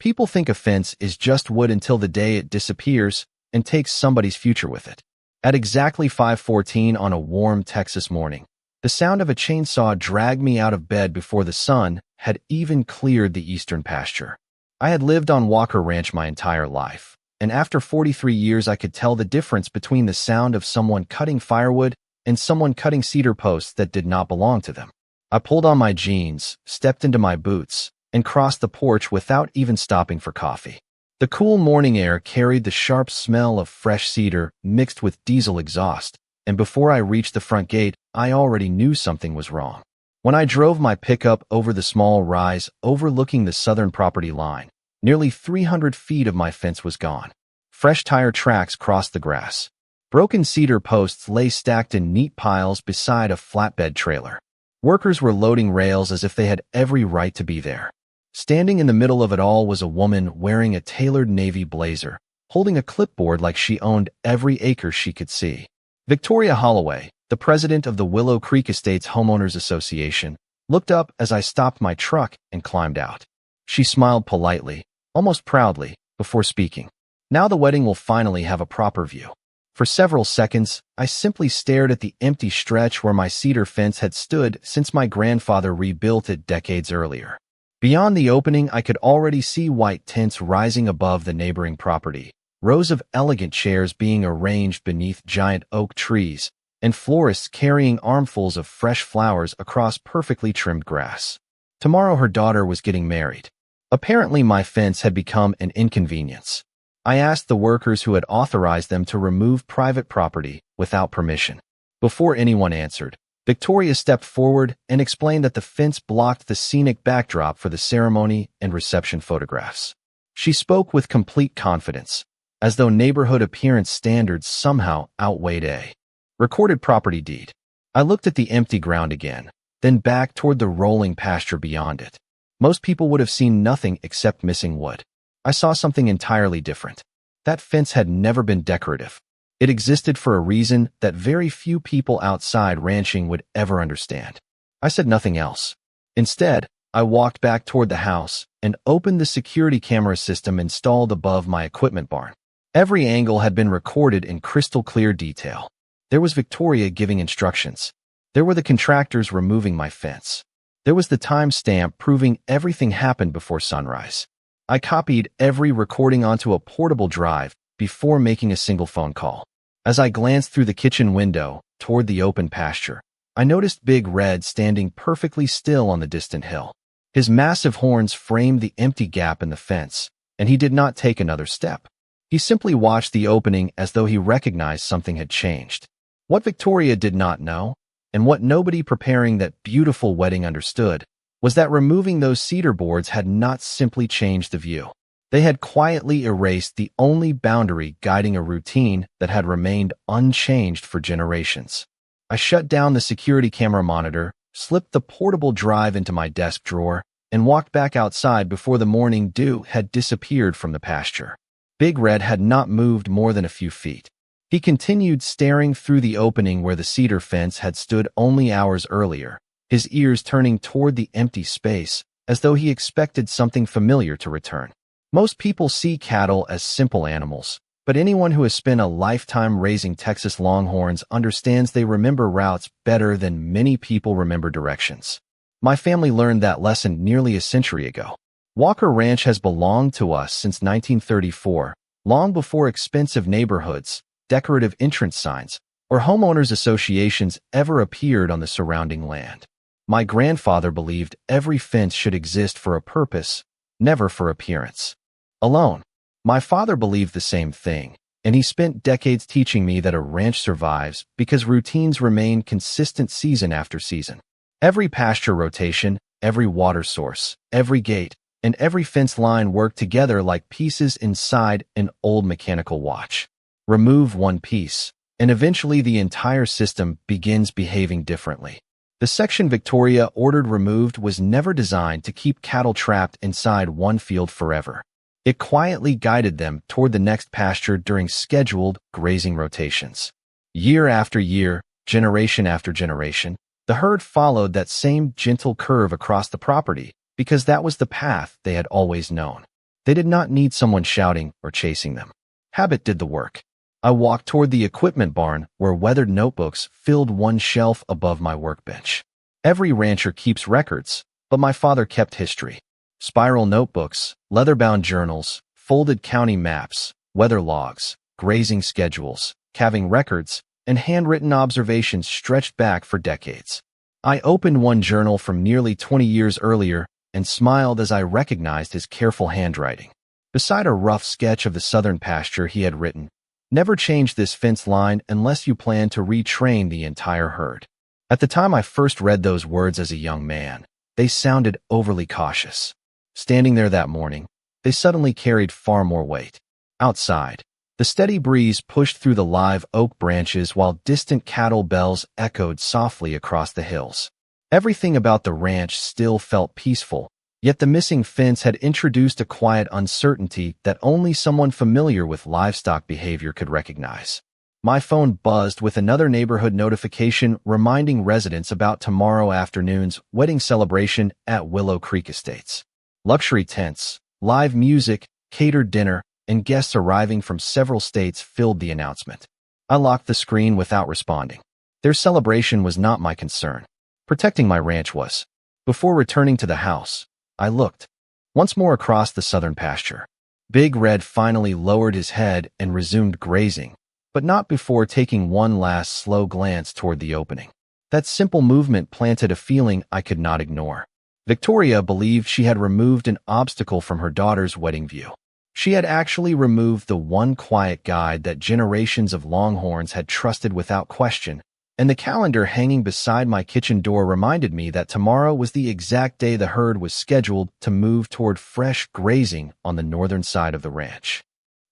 People think a fence is just wood until the day it disappears and takes somebody's future with it. At exactly 5:14 on a warm Texas morning, the sound of a chainsaw dragged me out of bed before the sun had even cleared the eastern pasture. I had lived on Walker Ranch my entire life, and after 43 years I could tell the difference between the sound of someone cutting firewood and someone cutting cedar posts that did not belong to them. I pulled on my jeans, stepped into my boots, and crossed the porch without even stopping for coffee. The cool morning air carried the sharp smell of fresh cedar mixed with diesel exhaust, and before I reached the front gate, I already knew something was wrong. When I drove my pickup over the small rise overlooking the southern property line, nearly 300 feet of my fence was gone. Fresh tire tracks crossed the grass. Broken cedar posts lay stacked in neat piles beside a flatbed trailer. Workers were loading rails as if they had every right to be there. Standing in the middle of it all was a woman wearing a tailored navy blazer, holding a clipboard like she owned every acre she could see. Victoria Holloway, the president of the Willow Creek Estates Homeowners Association, looked up as I stopped my truck and climbed out. She smiled politely, almost proudly, before speaking. Now the wedding will finally have a proper view. For several seconds, I simply stared at the empty stretch where my cedar fence had stood since my grandfather rebuilt it decades earlier. Beyond the opening, I could already see white tents rising above the neighboring property, rows of elegant chairs being arranged beneath giant oak trees, and florists carrying armfuls of fresh flowers across perfectly trimmed grass. Tomorrow her daughter was getting married. Apparently my fence had become an inconvenience. I asked the workers who had authorized them to remove private property without permission. Before anyone answered, Victoria stepped forward and explained that the fence blocked the scenic backdrop for the ceremony and reception photographs. She spoke with complete confidence, as though neighborhood appearance standards somehow outweighed a recorded property deed. I looked at the empty ground again, then back toward the rolling pasture beyond it. Most people would have seen nothing except missing wood. I saw something entirely different. That fence had never been decorative. It existed for a reason that very few people outside ranching would ever understand. I said nothing else. Instead, I walked back toward the house and opened the security camera system installed above my equipment barn. Every angle had been recorded in crystal clear detail. There was Victoria giving instructions. There were the contractors removing my fence. There was the timestamp proving everything happened before sunrise. I copied every recording onto a portable drive before making a single phone call. As I glanced through the kitchen window toward the open pasture, I noticed Big Red standing perfectly still on the distant hill. His massive horns framed the empty gap in the fence, and he did not take another step. He simply watched the opening as though he recognized something had changed. What Victoria did not know, and what nobody preparing that beautiful wedding understood, was that removing those cedar boards had not simply changed the view. They had quietly erased the only boundary guiding a routine that had remained unchanged for generations. I shut down the security camera monitor, slipped the portable drive into my desk drawer, and walked back outside before the morning dew had disappeared from the pasture. Big Red had not moved more than a few feet. He continued staring through the opening where the cedar fence had stood only hours earlier, his ears turning toward the empty space, as though he expected something familiar to return. Most people see cattle as simple animals, but anyone who has spent a lifetime raising Texas Longhorns understands they remember routes better than many people remember directions. My family learned that lesson nearly a century ago. Walker Ranch has belonged to us since 1934, long before expensive neighborhoods, decorative entrance signs, or homeowners associations ever appeared on the surrounding land. My grandfather believed every fence should exist for a purpose, never for appearance alone. My father believed the same thing, and he spent decades teaching me that a ranch survives because routines remain consistent season after season. Every pasture rotation, every water source, every gate, and every fence line work together like pieces inside an old mechanical watch. Remove one piece, and eventually the entire system begins behaving differently. The section Victoria ordered removed was never designed to keep cattle trapped inside one field forever. It quietly guided them toward the next pasture during scheduled grazing rotations. Year after year, generation after generation, the herd followed that same gentle curve across the property because that was the path they had always known. They did not need someone shouting or chasing them. Habit did the work. I walked toward the equipment barn where weathered notebooks filled one shelf above my workbench. Every rancher keeps records, but my father kept history. Spiral notebooks, leather-bound journals, folded county maps, weather logs, grazing schedules, calving records, and handwritten observations stretched back for decades. I opened one journal from nearly 20 years earlier and smiled as I recognized his careful handwriting. Beside a rough sketch of the southern pasture he had written, "Never change this fence line unless you plan to retrain the entire herd." At the time I first read those words as a young man, they sounded overly cautious. Standing there that morning, they suddenly carried far more weight. Outside, the steady breeze pushed through the live oak branches while distant cattle bells echoed softly across the hills. Everything about the ranch still felt peaceful, yet the missing fence had introduced a quiet uncertainty that only someone familiar with livestock behavior could recognize. My phone buzzed with another neighborhood notification reminding residents about tomorrow afternoon's wedding celebration at Willow Creek Estates. Luxury tents, live music, catered dinner, and guests arriving from several states filled the announcement. I locked the screen without responding. Their celebration was not my concern. Protecting my ranch was. Before returning to the house, I looked once more across the southern pasture. Big Red finally lowered his head and resumed grazing, but not before taking one last slow glance toward the opening. That simple movement planted a feeling I could not ignore. Victoria believed she had removed an obstacle from her daughter's wedding view. She had actually removed the one quiet guide that generations of Longhorns had trusted without question, and the calendar hanging beside my kitchen door reminded me that tomorrow was the exact day the herd was scheduled to move toward fresh grazing on the northern side of the ranch.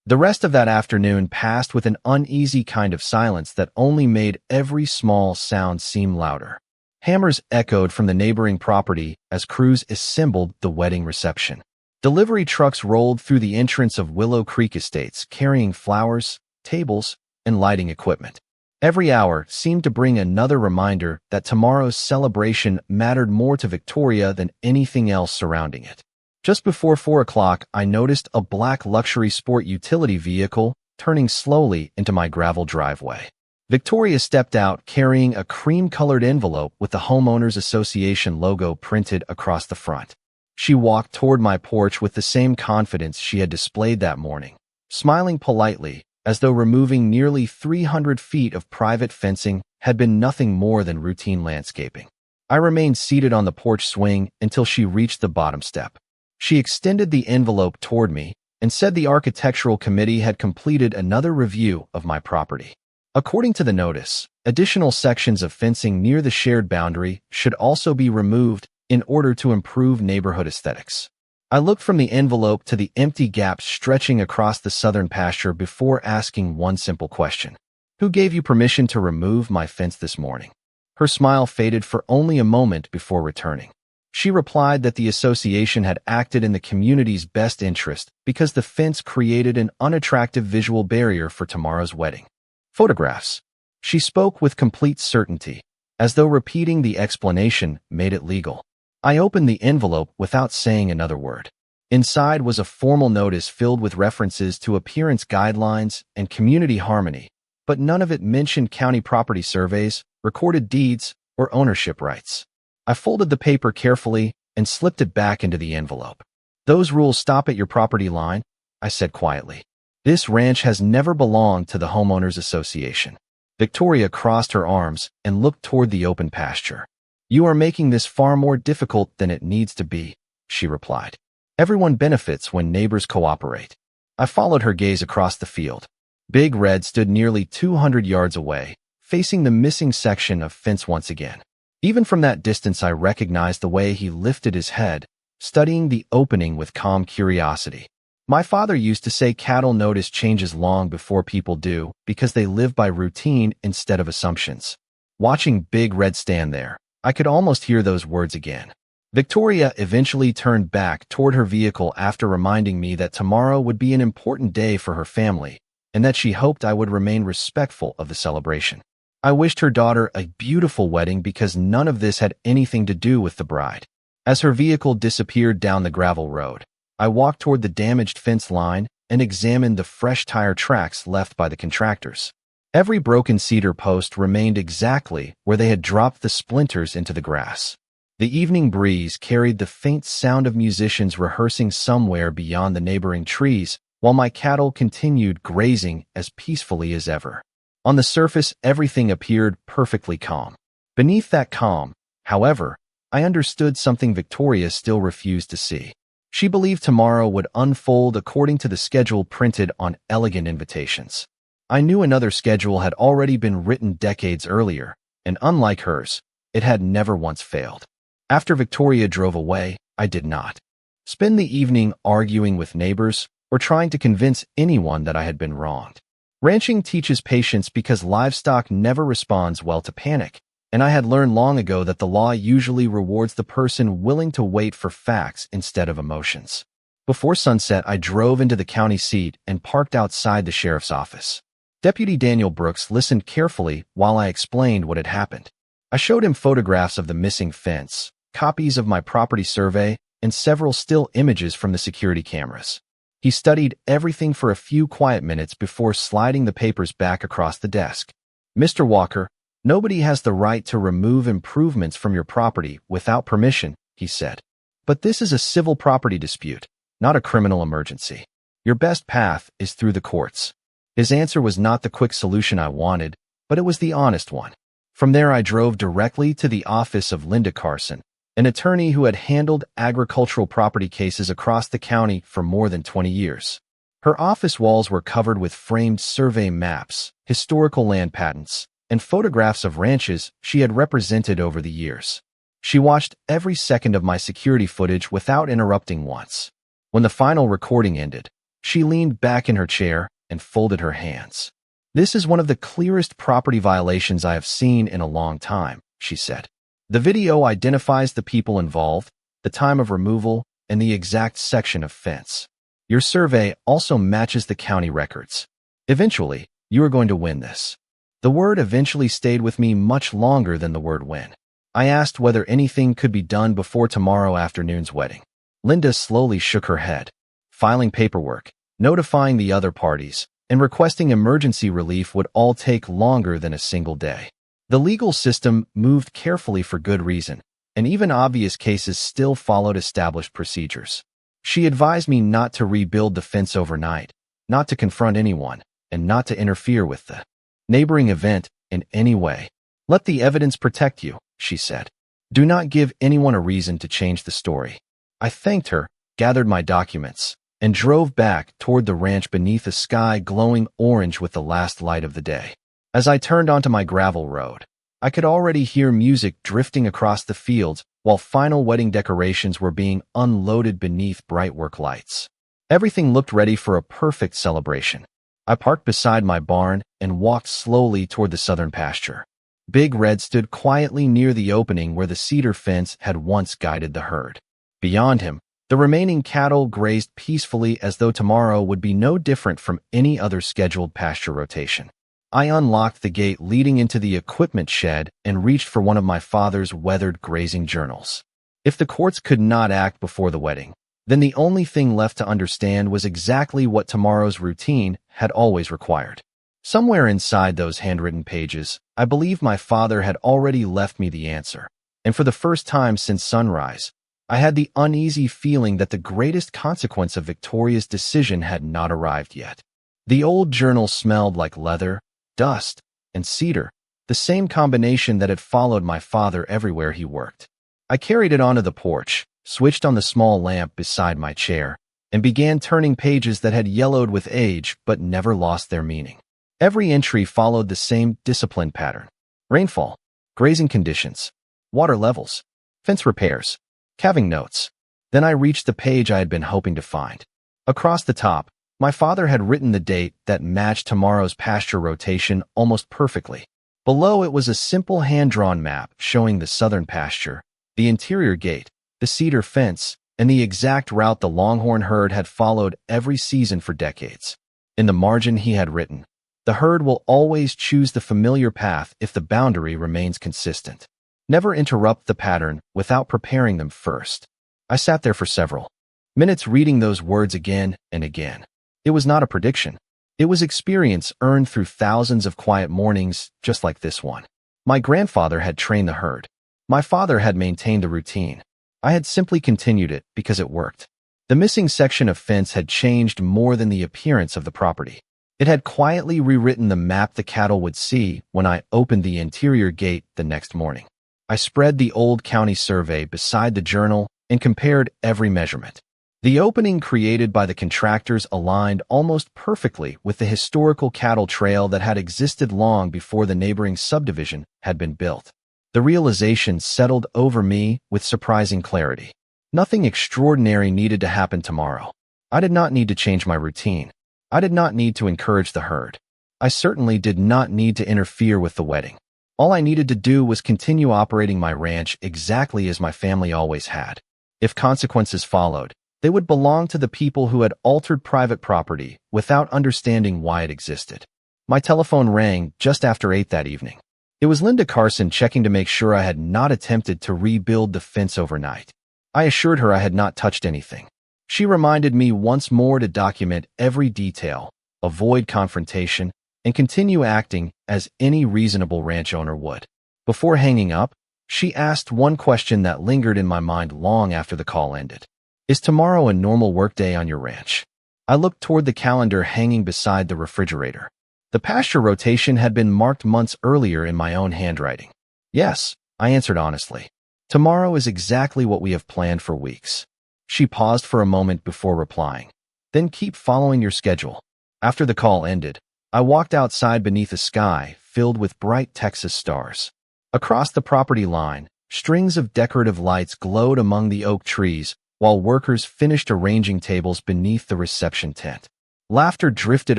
The rest of that afternoon passed with an uneasy kind of silence that only made every small sound seem louder. Hammers echoed from the neighboring property as crews assembled the wedding reception. Delivery trucks rolled through the entrance of Willow Creek Estates carrying flowers, tables, and lighting equipment. Every hour seemed to bring another reminder that tomorrow's celebration mattered more to Victoria than anything else surrounding it. Just before 4 o'clock, I noticed a black luxury sport utility vehicle turning slowly into my gravel driveway. Victoria stepped out carrying a cream-colored envelope with the Homeowners Association logo printed across the front. She walked toward my porch with the same confidence she had displayed that morning, smiling politely, as though removing nearly 300 feet of private fencing had been nothing more than routine landscaping. I remained seated on the porch swing until she reached the bottom step. She extended the envelope toward me and said the architectural committee had completed another review of my property. According to the notice, additional sections of fencing near the shared boundary should also be removed in order to improve neighborhood aesthetics. I looked from the envelope to the empty gaps stretching across the southern pasture before asking one simple question. "Who gave you permission to remove my fence this morning?" Her smile faded for only a moment before returning. She replied that the association had acted in the community's best interest because the fence created an unattractive visual barrier for tomorrow's wedding. Photographs. She spoke with complete certainty, as though repeating the explanation made it legal. I opened the envelope without saying another word. Inside was a formal notice filled with references to appearance guidelines and community harmony, but none of it mentioned county property surveys, recorded deeds, or ownership rights. I folded the paper carefully and slipped it back into the envelope. "Those rules stop at your property line," I said quietly. "This ranch has never belonged to the Homeowners Association." Victoria crossed her arms and looked toward the open pasture. "You are making this far more difficult than it needs to be," she replied. "Everyone benefits when neighbors cooperate." I followed her gaze across the field. Big Red stood nearly 200 yards away, facing the missing section of fence once again. Even from that distance I recognized the way he lifted his head, studying the opening with calm curiosity. My father used to say cattle notice changes long before people do because they live by routine instead of assumptions. Watching Big Red stand there, I could almost hear those words again. Victoria eventually turned back toward her vehicle after reminding me that tomorrow would be an important day for her family and that she hoped I would remain respectful of the celebration. I wished her daughter a beautiful wedding because none of this had anything to do with the bride. As her vehicle disappeared down the gravel road, I walked toward the damaged fence line and examined the fresh tire tracks left by the contractors. Every broken cedar post remained exactly where they had dropped the splinters into the grass. The evening breeze carried the faint sound of musicians rehearsing somewhere beyond the neighboring trees, while my cattle continued grazing as peacefully as ever. On the surface, everything appeared perfectly calm. Beneath that calm, however, I understood something Victoria still refused to see. She believed tomorrow would unfold according to the schedule printed on elegant invitations. I knew another schedule had already been written decades earlier, and unlike hers, it had never once failed. After Victoria drove away, I did not spend the evening arguing with neighbors or trying to convince anyone that I had been wronged. Ranching teaches patience because livestock never responds well to panic, and I had learned long ago that the law usually rewards the person willing to wait for facts instead of emotions. Before sunset, I drove into the county seat and parked outside the sheriff's office. Deputy Daniel Brooks listened carefully while I explained what had happened. I showed him photographs of the missing fence, copies of my property survey, and several still images from the security cameras. He studied everything for a few quiet minutes before sliding the papers back across the desk. "Mr. Walker, nobody has the right to remove improvements from your property without permission," he said. "But this is a civil property dispute, not a criminal emergency. Your best path is through the courts." His answer was not the quick solution I wanted, but it was the honest one. From there, I drove directly to the office of Linda Carson, an attorney who had handled agricultural property cases across the county for more than 20 years. Her office walls were covered with framed survey maps, historical land patents, and photographs of ranches she had represented over the years. She watched every second of my security footage without interrupting once. When the final recording ended, she leaned back in her chair and folded her hands. "This is one of the clearest property violations I have seen in a long time," she said. "The video identifies the people involved, the time of removal, and the exact section of fence. Your survey also matches the county records. Eventually, you are going to win this." The word eventually stayed with me much longer than the word win. I asked whether anything could be done before tomorrow afternoon's wedding. Linda slowly shook her head. Filing paperwork, notifying the other parties, and requesting emergency relief would all take longer than a single day. The legal system moved carefully for good reason, and even obvious cases still followed established procedures. She advised me not to rebuild the fence overnight, not to confront anyone, and not to interfere with the neighboring event in any way. "Let the evidence protect you," she said. "Do not give anyone a reason to change the story." I thanked her, gathered my documents, and drove back toward the ranch beneath a sky glowing orange with the last light of the day. As I turned onto my gravel road, I could already hear music drifting across the fields while final wedding decorations were being unloaded beneath bright work lights. Everything looked ready for a perfect celebration. I parked beside my barn and walked slowly toward the southern pasture. Big Red stood quietly near the opening where the cedar fence had once guided the herd. Beyond him, the remaining cattle grazed peacefully as though tomorrow would be no different from any other scheduled pasture rotation. I unlocked the gate leading into the equipment shed and reached for one of my father's weathered grazing journals. If the courts could not act before the wedding, then the only thing left to understand was exactly what tomorrow's routine had always required. Somewhere inside those handwritten pages, I believe my father had already left me the answer, and for the first time since sunrise, I had the uneasy feeling that the greatest consequence of Victoria's decision had not arrived yet. The old journal smelled like leather, dust, and cedar, the same combination that had followed my father everywhere he worked. I carried it onto the porch, switched on the small lamp beside my chair, and began turning pages that had yellowed with age but never lost their meaning. Every entry followed the same disciplined pattern: rainfall, grazing conditions, water levels, fence repairs, calving notes. Then I reached the page I had been hoping to find. Across the top, my father had written the date that matched tomorrow's pasture rotation almost perfectly. Below it was a simple hand-drawn map showing the southern pasture, the interior gate, the cedar fence, and the exact route the Longhorn herd had followed every season for decades. In the margin he had written, "The herd will always choose the familiar path if the boundary remains consistent. Never interrupt the pattern without preparing them first." I sat there for several Minutes reading those words again and again. It was not a prediction. It was experience earned through thousands of quiet mornings just like this one. My grandfather had trained the herd. My father had maintained the routine. I had simply continued it because it worked. The missing section of fence had changed more than the appearance of the property. It had quietly rewritten the map the cattle would see when I opened the interior gate the next morning. I spread the old county survey beside the journal and compared every measurement. The opening created by the contractors aligned almost perfectly with the historical cattle trail that had existed long before the neighboring subdivision had been built. The realization settled over me with surprising clarity. Nothing extraordinary needed to happen tomorrow. I did not need to change my routine. I did not need to encourage the herd. I certainly did not need to interfere with the wedding. All I needed to do was continue operating my ranch exactly as my family always had. If consequences followed, they would belong to the people who had altered private property without understanding why it existed. My telephone rang just after 8 that evening. It was Linda Carson checking to make sure I had not attempted to rebuild the fence overnight. I assured her I had not touched anything. She reminded me once more to document every detail, avoid confrontation, and continue acting as any reasonable ranch owner would. Before hanging up, she asked one question that lingered in my mind long after the call ended. Is tomorrow a normal workday on your ranch? I looked toward the calendar hanging beside the refrigerator. The pasture rotation had been marked months earlier in my own handwriting. Yes, I answered honestly. Tomorrow is exactly what we have planned for weeks. She paused for a moment before replying. Then keep following your schedule. After the call ended, I walked outside beneath a sky filled with bright Texas stars. Across the property line, strings of decorative lights glowed among the oak trees while workers finished arranging tables beneath the reception tent. Laughter drifted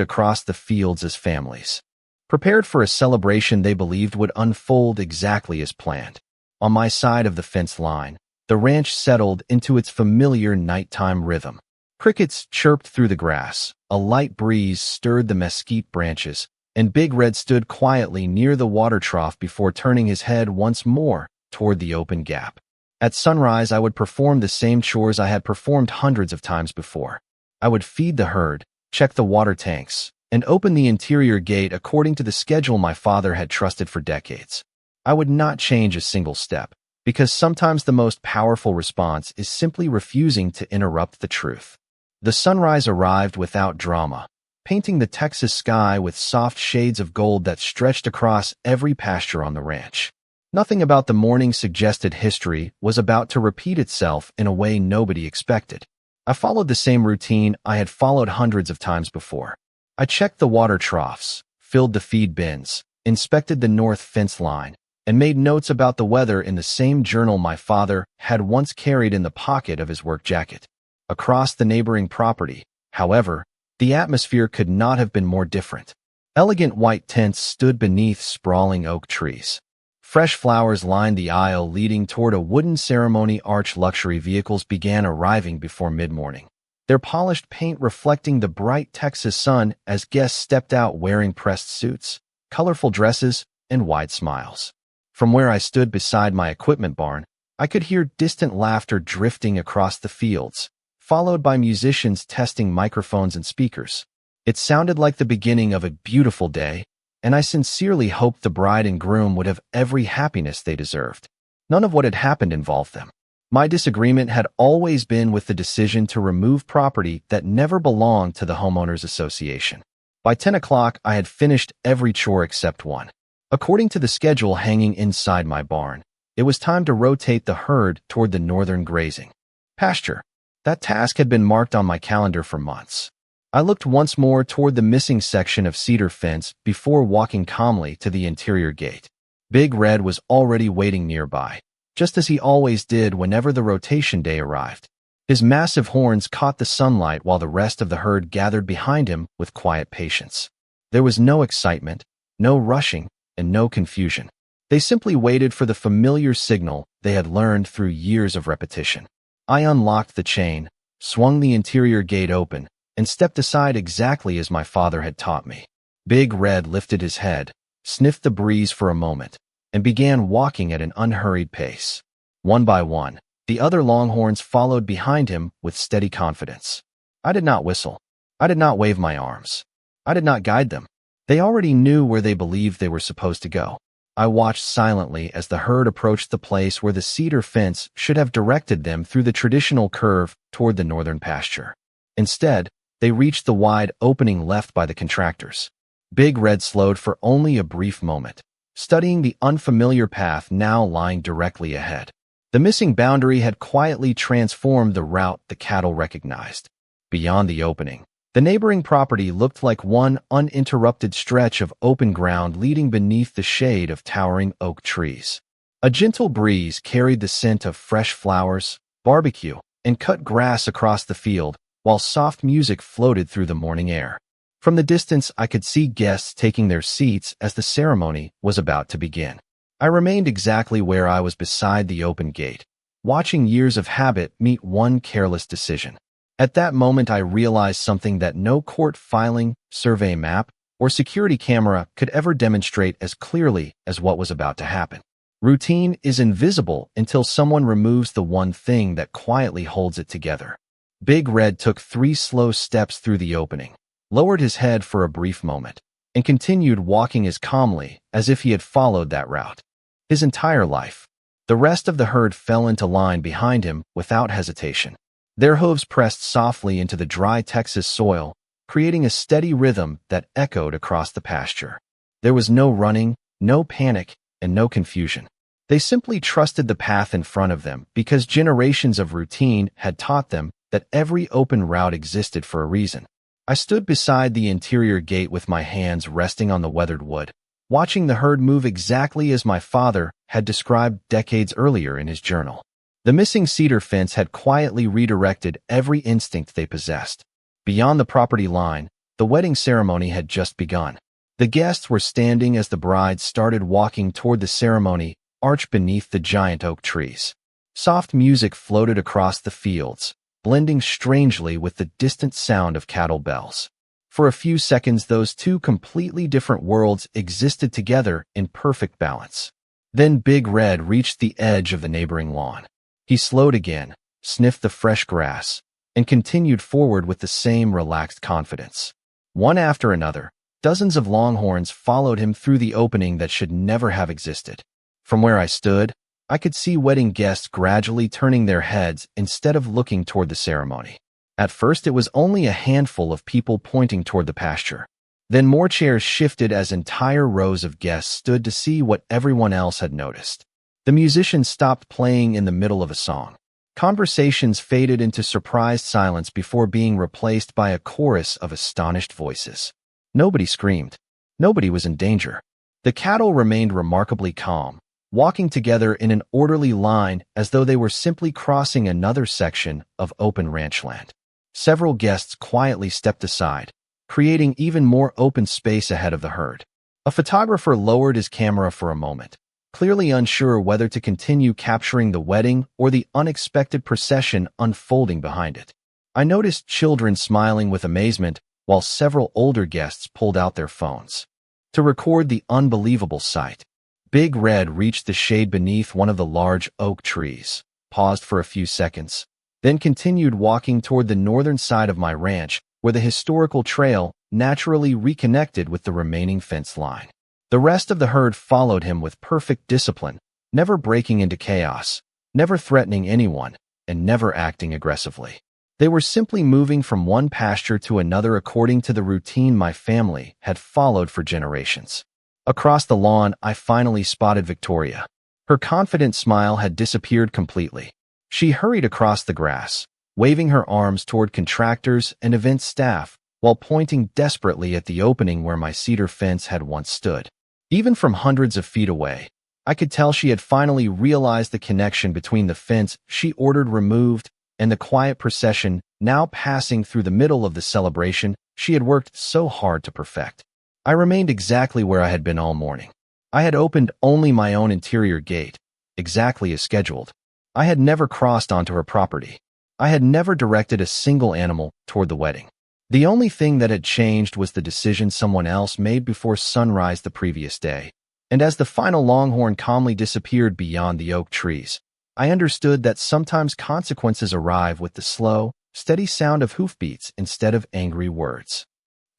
across the fields as families prepared for a celebration they believed would unfold exactly as planned. On my side of the fence line, the ranch settled into its familiar nighttime rhythm. Crickets chirped through the grass, a light breeze stirred the mesquite branches, and Big Red stood quietly near the water trough before turning his head once more toward the open gap. At sunrise, I would perform the same chores I had performed hundreds of times before. I would feed the herd, check the water tanks, and open the interior gate according to the schedule my father had trusted for decades. I would not change a single step, because sometimes the most powerful response is simply refusing to interrupt the truth. The sunrise arrived without drama, painting the Texas sky with soft shades of gold that stretched across every pasture on the ranch. Nothing about the morning suggested history was about to repeat itself in a way nobody expected. I followed the same routine I had followed hundreds of times before. I checked the water troughs, filled the feed bins, inspected the north fence line, and made notes about the weather in the same journal my father had once carried in the pocket of his work jacket. Across the neighboring property, however, the atmosphere could not have been more different. Elegant white tents stood beneath sprawling oak trees. Fresh flowers lined the aisle leading toward a wooden ceremony arch. Luxury vehicles began arriving before mid-morning, their polished paint reflecting the bright Texas sun as guests stepped out wearing pressed suits, colorful dresses, and wide smiles. From where I stood beside my equipment barn, I could hear distant laughter drifting across the fields, followed by musicians testing microphones and speakers. It sounded like the beginning of a beautiful day, and I sincerely hoped the bride and groom would have every happiness they deserved. None of what had happened involved them. My disagreement had always been with the decision to remove property that never belonged to the homeowners association. By 10 o'clock, I had finished every chore except one. According to the schedule hanging inside my barn, it was time to rotate the herd toward the northern grazing pasture. That task had been marked on my calendar for months. I looked once more toward the missing section of cedar fence before walking calmly to the interior gate. Big Red was already waiting nearby, just as he always did whenever the rotation day arrived. His massive horns caught the sunlight while the rest of the herd gathered behind him with quiet patience. There was no excitement, no rushing, and no confusion. They simply waited for the familiar signal they had learned through years of repetition. I unlocked the chain, swung the interior gate open, and stepped aside exactly as my father had taught me. Big Red lifted his head, sniffed the breeze for a moment, and began walking at an unhurried pace. One by one, The other Longhorns followed behind him with steady confidence. I did not whistle. I did not wave my arms. I did not guide them. They already knew where they believed they were supposed to go. I watched silently as the herd approached the place where the cedar fence should have directed them through the traditional curve toward the northern pasture. Instead, they reached the wide opening left by the contractors. Big Red slowed for only a brief moment, studying the unfamiliar path now lying directly ahead. The missing boundary had quietly transformed the route the cattle recognized. Beyond the opening, the neighboring property looked like one uninterrupted stretch of open ground leading beneath the shade of towering oak trees. A gentle breeze carried the scent of fresh flowers, barbecue, and cut grass across the field, while soft music floated through the morning air. From the distance, I could see guests taking their seats as the ceremony was about to begin. I remained exactly where I was beside the open gate, watching years of habit meet one careless decision. At that moment, I realized something that no court filing, survey map, or security camera could ever demonstrate as clearly as what was about to happen. Routine is invisible until someone removes the one thing that quietly holds it together. Big Red took 3 slow steps through the opening, lowered his head for a brief moment, and continued walking as calmly as if he had followed that route his entire life. The rest of the herd fell into line behind him without hesitation. Their hooves pressed softly into the dry Texas soil, creating a steady rhythm that echoed across the pasture. There was no running, no panic, and no confusion. They simply trusted the path in front of them because generations of routine had taught them that every open route existed for a reason. I stood beside the interior gate with my hands resting on the weathered wood, watching the herd move exactly as my father had described decades earlier in his journal. The missing cedar fence had quietly redirected every instinct they possessed. Beyond the property line, the wedding ceremony had just begun. The guests were standing as the bride started walking toward the ceremony, arched beneath the giant oak trees. Soft music floated across the fields, blending strangely with the distant sound of cattle bells. For a few seconds, those two completely different worlds existed together in perfect balance. Then Big Red reached the edge of the neighboring lawn. He slowed again, sniffed the fresh grass, and continued forward with the same relaxed confidence. One after another, dozens of Longhorns followed him through the opening that should never have existed. From where I stood, I could see wedding guests gradually turning their heads instead of looking toward the ceremony. At first, it was only a handful of people pointing toward the pasture. Then more chairs shifted as entire rows of guests stood to see what everyone else had noticed. The musicians stopped playing in the middle of a song. Conversations faded into surprised silence before being replaced by a chorus of astonished voices. Nobody screamed. Nobody was in danger. The cattle remained remarkably calm, walking together in an orderly line as though they were simply crossing another section of open ranchland. Several guests quietly stepped aside, creating even more open space ahead of the herd. A photographer lowered his camera for a moment, clearly unsure whether to continue capturing the wedding or the unexpected procession unfolding behind it. I noticed children smiling with amazement while several older guests pulled out their phones to record the unbelievable sight. Big Red reached the shade beneath one of the large oak trees, paused for a few seconds, then continued walking toward the northern side of my ranch where the historical trail naturally reconnected with the remaining fence line. The rest of the herd followed him with perfect discipline, never breaking into chaos, never threatening anyone, and never acting aggressively. They were simply moving from one pasture to another according to the routine my family had followed for generations. Across the lawn, I finally spotted Victoria. Her confident smile had disappeared completely. She hurried across the grass, waving her arms toward contractors and event staff, while pointing desperately at the opening where my cedar fence had once stood. Even from hundreds of feet away, I could tell she had finally realized the connection between the fence she ordered removed and the quiet procession now passing through the middle of the celebration she had worked so hard to perfect. I remained exactly where I had been all morning. I had opened only my own interior gate, exactly as scheduled. I had never crossed onto her property. I had never directed a single animal toward the wedding. The only thing that had changed was the decision someone else made before sunrise the previous day. And as the final Longhorn calmly disappeared beyond the oak trees, I understood that sometimes consequences arrive with the slow, steady sound of hoofbeats instead of angry words.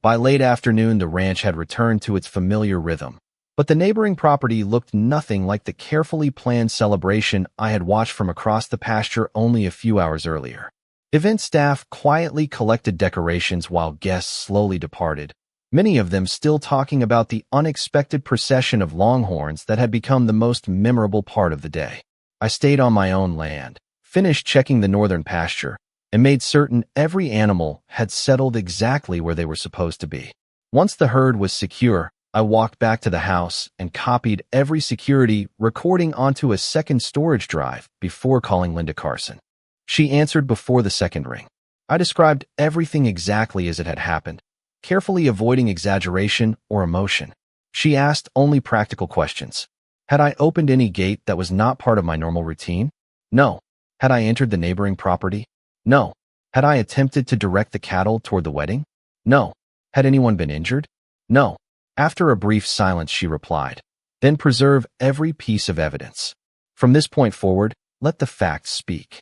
By late afternoon, the ranch had returned to its familiar rhythm, but the neighboring property looked nothing like the carefully planned celebration I had watched from across the pasture only a few hours earlier. Event staff quietly collected decorations while guests slowly departed, many of them still talking about the unexpected procession of Longhorns that had become the most memorable part of the day. I stayed on my own land, finished checking the northern pasture, and made certain every animal had settled exactly where they were supposed to be. Once the herd was secure, I walked back to the house and copied every security recording onto a second storage drive before calling Linda Carson. She answered before the second ring. I described everything exactly as it had happened, carefully avoiding exaggeration or emotion. She asked only practical questions. Had I opened any gate that was not part of my normal routine? No. Had I entered the neighboring property? No. Had I attempted to direct the cattle toward the wedding? No. Had anyone been injured? No. After a brief silence, she replied, "Then preserve every piece of evidence. From this point forward, let the facts speak."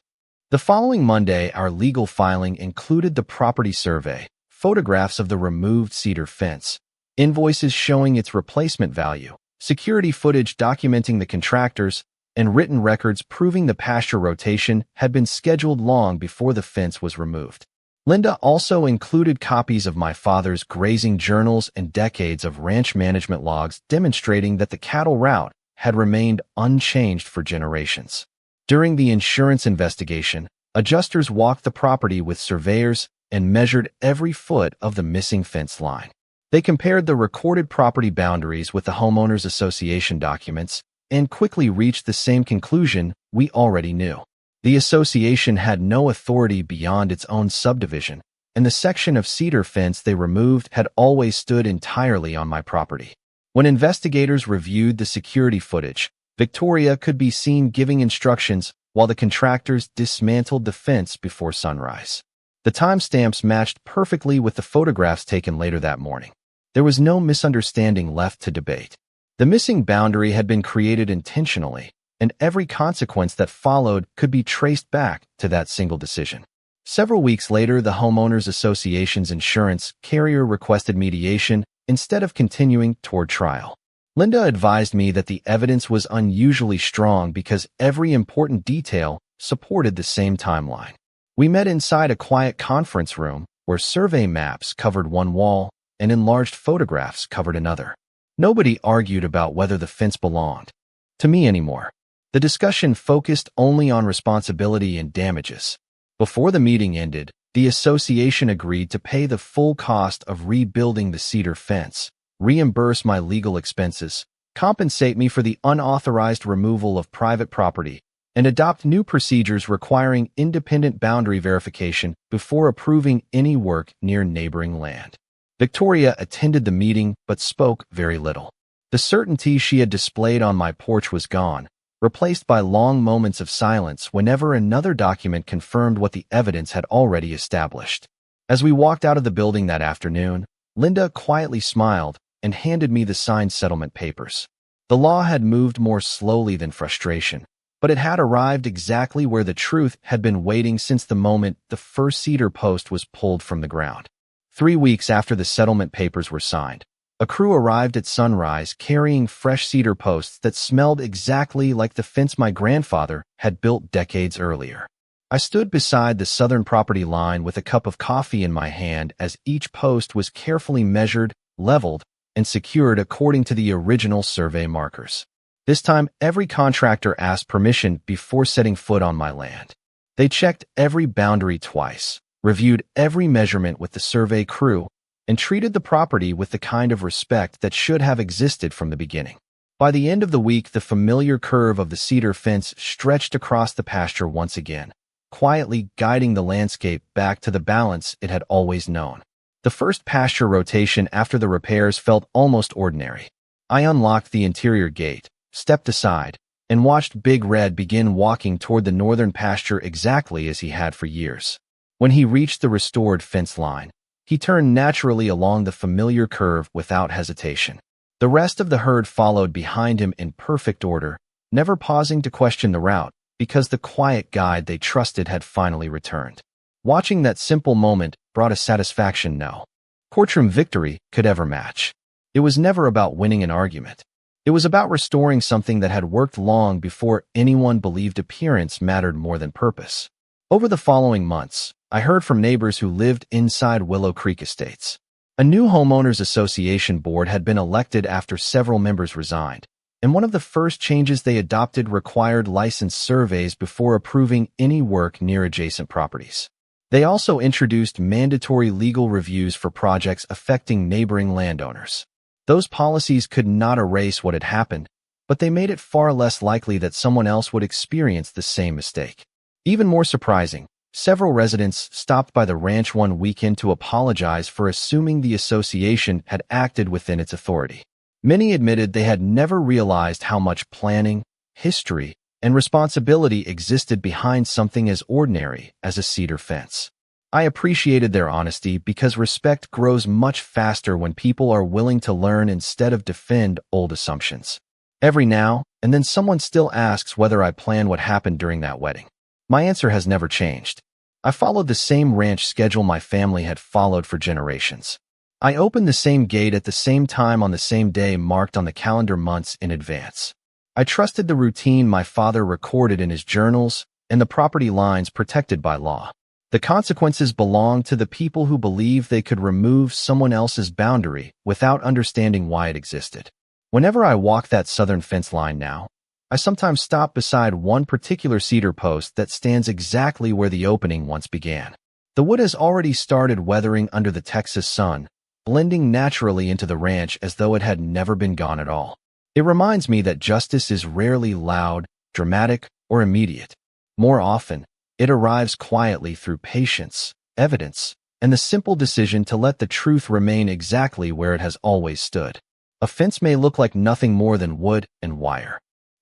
The following Monday, our legal filing included the property survey, photographs of the removed cedar fence, invoices showing its replacement value, security footage documenting the contractors, and written records proving the pasture rotation had been scheduled long before the fence was removed. Linda also included copies of my father's grazing journals and decades of ranch management logs demonstrating that the cattle route had remained unchanged for generations. During the insurance investigation, adjusters walked the property with surveyors and measured every foot of the missing fence line. They compared the recorded property boundaries with the homeowners association documents and quickly reached the same conclusion we already knew. The association had no authority beyond its own subdivision, and the section of cedar fence they removed had always stood entirely on my property. When investigators reviewed the security footage, Victoria could be seen giving instructions while the contractors dismantled the fence before sunrise. The timestamps matched perfectly with the photographs taken later that morning. There was no misunderstanding left to debate. The missing boundary had been created intentionally, and every consequence that followed could be traced back to that single decision. Several weeks later, the Homeowners Association's insurance carrier requested mediation instead of continuing toward trial. Linda advised me that the evidence was unusually strong because every important detail supported the same timeline. We met inside a quiet conference room where survey maps covered one wall and enlarged photographs covered another. Nobody argued about whether the fence belonged to me anymore. The discussion focused only on responsibility and damages. Before the meeting ended, the association agreed to pay the full cost of rebuilding the cedar fence, reimburse my legal expenses, compensate me for the unauthorized removal of private property, and adopt new procedures requiring independent boundary verification before approving any work near neighboring land. Victoria attended the meeting but spoke very little. The certainty she had displayed on my porch was gone, replaced by long moments of silence whenever another document confirmed what the evidence had already established. As we walked out of the building that afternoon, Linda quietly smiled and handed me the signed settlement papers. The law had moved more slowly than frustration, but it had arrived exactly where the truth had been waiting since the moment the first cedar post was pulled from the ground. 3 weeks after the settlement papers were signed, a crew arrived at sunrise carrying fresh cedar posts that smelled exactly like the fence my grandfather had built decades earlier. I stood beside the southern property line with a cup of coffee in my hand as each post was carefully measured, leveled, and secured according to the original survey markers. This time, every contractor asked permission before setting foot on my land. They checked every boundary twice, reviewed every measurement with the survey crew, and treated the property with the kind of respect that should have existed from the beginning. By the end of the week, the familiar curve of the cedar fence stretched across the pasture once again, quietly guiding the landscape back to the balance it had always known. The first pasture rotation after the repairs felt almost ordinary. I unlocked the interior gate, stepped aside, and watched Big Red begin walking toward the northern pasture exactly as he had for years. When he reached the restored fence line, he turned naturally along the familiar curve without hesitation. The rest of the herd followed behind him in perfect order, never pausing to question the route, because the quiet guide they trusted had finally returned. Watching that simple moment brought a satisfaction no courtroom victory could ever match. It was never about winning an argument. It was about restoring something that had worked long before anyone believed appearance mattered more than purpose. Over the following months, I heard from neighbors who lived inside Willow Creek Estates. A new homeowners association board had been elected after several members resigned, and one of the first changes they adopted required license surveys before approving any work near adjacent properties. They also introduced mandatory legal reviews for projects affecting neighboring landowners. Those policies could not erase what had happened, but they made it far less likely that someone else would experience the same mistake. Even more surprising, several residents stopped by the ranch one weekend to apologize for assuming the association had acted within its authority. Many admitted they had never realized how much planning, history, and responsibility existed behind something as ordinary as a cedar fence. I appreciated their honesty because respect grows much faster when people are willing to learn instead of defend old assumptions. Every now and then someone still asks whether I plan what happened during that wedding. My answer has never changed. I followed the same ranch schedule my family had followed for generations. I opened the same gate at the same time on the same day marked on the calendar months in advance. I trusted the routine my father recorded in his journals and the property lines protected by law. The consequences belonged to the people who believed they could remove someone else's boundary without understanding why it existed. Whenever I walk that southern fence line now, I sometimes stop beside one particular cedar post that stands exactly where the opening once began. The wood has already started weathering under the Texas sun, blending naturally into the ranch as though it had never been gone at all. It reminds me that justice is rarely loud, dramatic, or immediate. More often, it arrives quietly through patience, evidence, and the simple decision to let the truth remain exactly where it has always stood. A fence may look like nothing more than wood and wire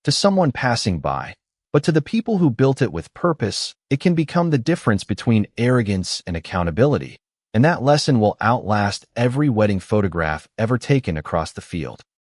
to someone passing by, but to the people who built it with purpose, it can become the difference between arrogance and accountability, and that lesson will outlast every wedding photograph ever taken across the field.